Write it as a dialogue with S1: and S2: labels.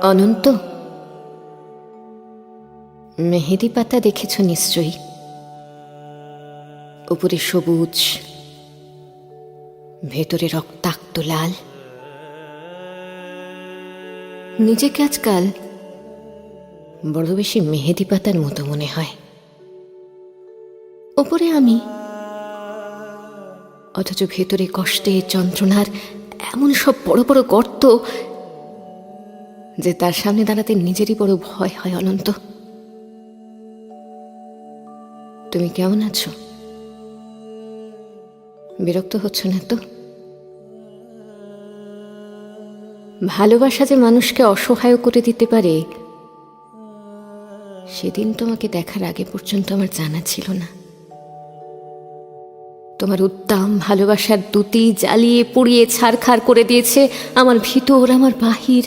S1: অনন্ত, মেহেদি পাতা দেখেছ নিশ্চয়ই। উপরে সবুজ, ভেতরে রক্তাক্ত লাল। নিজেকে আজকাল বড় বেশি মেহেদি পাতার মতো মনে হয়। উপরে আমি, অথচ ভেতরে কষ্টে যন্ত্রণার এমন সব বড় বড় গর্ত যে তার সামনে দাঁড়াতে নিজেরই বড় ভয় হয়। অনন্ত, তুমি কেমন আছো? বিরক্ত হচ্ছ না তো? ভালোবাসা যে মানুষকে অসহায় করে দিতে পারে সেদিন তোমাকে দেখার আগে পর্যন্ত আমার জানা ছিল না। তোমার উদ্দাম ভালোবাসার দ্যুতি জ্বালিয়ে পুড়িয়ে ছারখার করে দিয়েছে আমার ভিতর, আমার বাহির।